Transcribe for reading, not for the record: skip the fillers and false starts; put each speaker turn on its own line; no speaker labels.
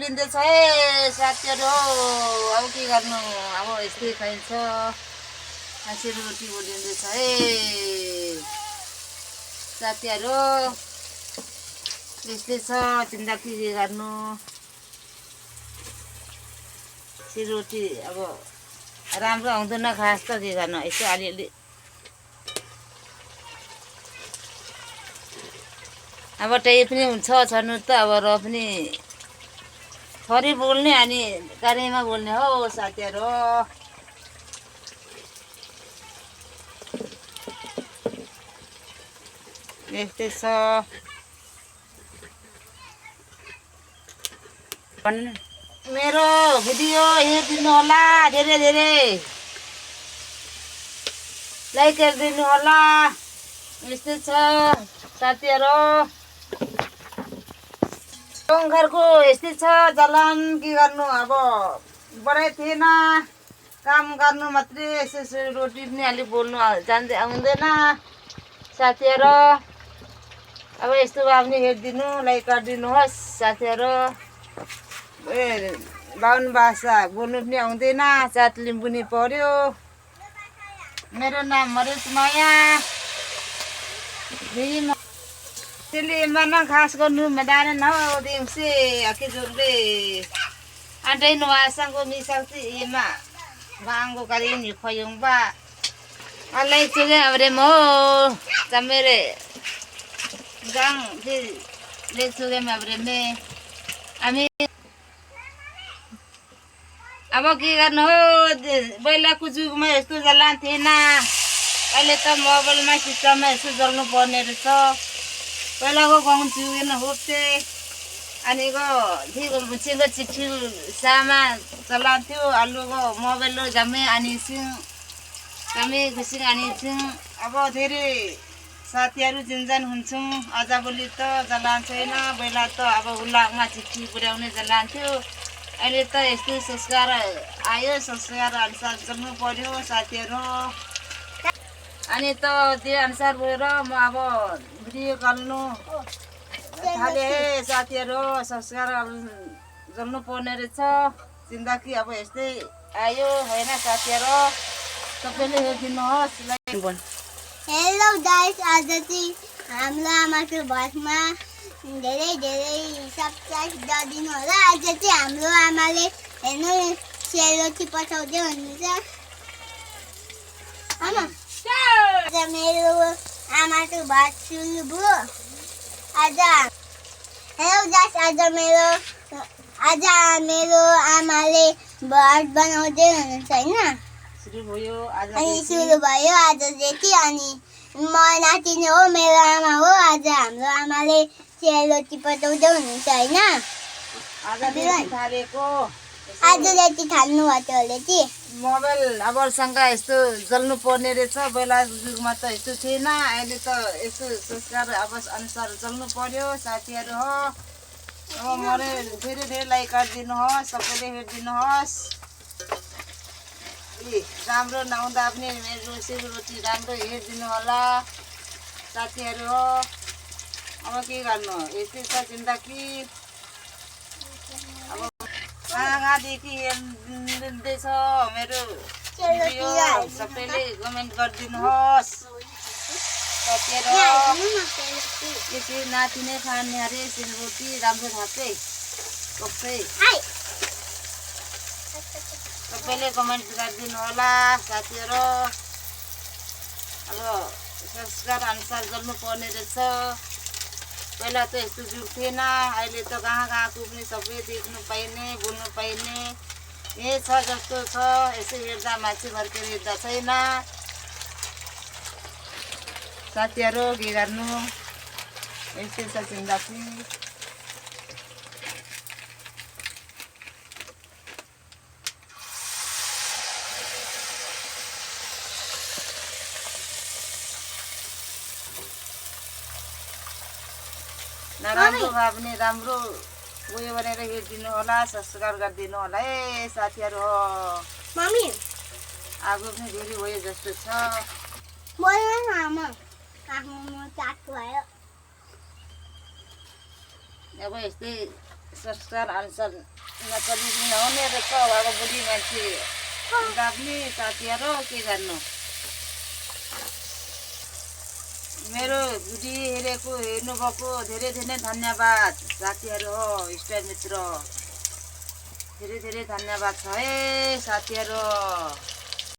पोलिँदैछ है साथीहरू। अब के गर्नु, अब यस्तै खाइन्छ। रोटी पोलिँदैछ है साथीहरू। यस्तै छ जिन्दगी, के गर्नु। रोटी अब राम्रो आउँदैन खास त, के गर्नु। यसो अलिअलि अब त्यही पनि हुन्छ छर्नु त। अब र पनि थरी बोल्ने अनि कार्यमा बोल्ने हो साथीहरू। यस्तै छ। मेरो भिडियो हेरिदिनु होला, धेरै धेरै लाइक गरिदिनु होला। यस्तै छ साथीहरू। गाउँघरको यस्तै छ जलन, के गर्नु। अब बढाइ थिएन, काम गर्नु मात्रै। यसो रोटी पनि अलिक बोल्नु जान्दै आउँदैन साथीहरू। अब यस्तो भए पनि हेरिदिनु, लाइक गरिदिनुहोस् साथीहरू। बाहुन भाषा बोल्नु पनि आउँदैन, चाट लिम्बू नि पर्यो। मेरो नाम मरिचमाया। त्यसले mana khas गर्नु मैदान न दिउँसे आके जोडले अन्डै नवासंगो मिसाल्ती एमा बांगो करी नि खोयङ बा अलai चुगे अबरे मो तमेरे गाङ दि ले चुगे अबरे मे हामी अब के गर्नु हो। पहिलाको जुगमा यस्तो जलान थिएन, अहिले त मोबाइलमा सिस्टममा यसो जल्नु पर्ने रहेछ। पहिलाको गाउँ जुगेन होप्थे अनि चिङ्गो चिठी सामा चलाउँथ्यो। अल्लुको मोबाइल जम्मै अनि सिङ जम्मै घुसिङ अनि सिङ। अब धेरै साथीहरू जिन्जान हुन्छौँ। आजभोलि त जलान छैन, पहिला त अब हुलाकमा चिठी पुर्याउने जलान थियो। अहिले त यस्तो संस्कार आयो, संस्कार अनुसार चल्नु पर्यो साथीहरू। अनि त त्यो अनुसार गएर म अब भिडियो गर्नु थाले साथीहरू। संस्कार चल्नु पर्ने रहेछ जिन्दगी। अब यस्तै आयो होइन साथीहरू, सबैले हेरिदिनुहोस्।
हेलो गाइस, आज चाहिँ हाम्रो आमाको भोजमा धेरै धेरै सब्सक्राइब गरिदिनु होला। आज चाहिँ हाम्रो आमाले हेर्नु सेलरोटी पठाउँदै हुनुहुन्छ। आमा आज मेरो आमाको भात सुन्नु भयो। आज हेलो गाइस, आज मेरो आमाले भात बनाउँदै हुनुहुन्छ होइन।
सुरु भयो आज
देखि। अनि म नातिनी हो, मेरो आमा हो। आज हाम्रो आमाले सेलरोटी पठाउँदै हुनुहुन्छ होइन। आज जति खानु भएको होला कि
मोबाइल अबसँग यस्तो जल्नु पर्ने रहेछ। पहिला जुगमा त यस्तो थिएन, अहिले त यस्तो संस्कार अब अनुसार चल्नु पर्यो साथीहरू हो। अब मलाई धेरै धेरै लाइक गरिदिनुहोस्, सबैले हेरिदिनुहोस्। राम्रो नहुँदा पनि मेरो सेलरोटी राम्रो हेरिदिनु होला साथीहरू हो। अब के गर्नु, यस्तै छ जिन्दगी। अब कहाँदेखि हेर्दैछ मेरो भिडियो, सबैले कमेन्ट गरिदिनुहोस् साथीहरू। यसरी नाति नै खाने अरे सेलरोटी, राम्रो थाप्दै टोक्दै सबैले कमेन्ट गरिदिनु होला साथीहरू। अब संस्कार अनुसार गर्नु पर्ने रहेछ। पहिला त यस्तो जुग थिएन, अहिले त कहाँको पनि सबै देख्नु पाइने, बोल्नु पाइने। यही छ जस्तो छ, यसो हेर्दा मान्छे फर्केर हेर्दा छैन साथीहरू। के गर्नु, यस्तै छ जिन्दगी। नराम्रो भए पनि राम्रो गयो भनेर हेरिदिनु होला, सब्सक्राइब गरिदिनु होला है साथीहरू हो।
मम्मी
आगो पनि धेरै भयो जस्तो छ। अब यस्तै संस्कार अनुसार नचलिकन हुने रहेछ अब बुढी मान्छे डाक्ने साथीहरू के गर्नु मेरो भिडियो हेर्नुभएको धेरै धेरै धन्यवाद साथीहरू हो इष्टमित्र धेरै धेरै धन्यवाद छ है साथीहरू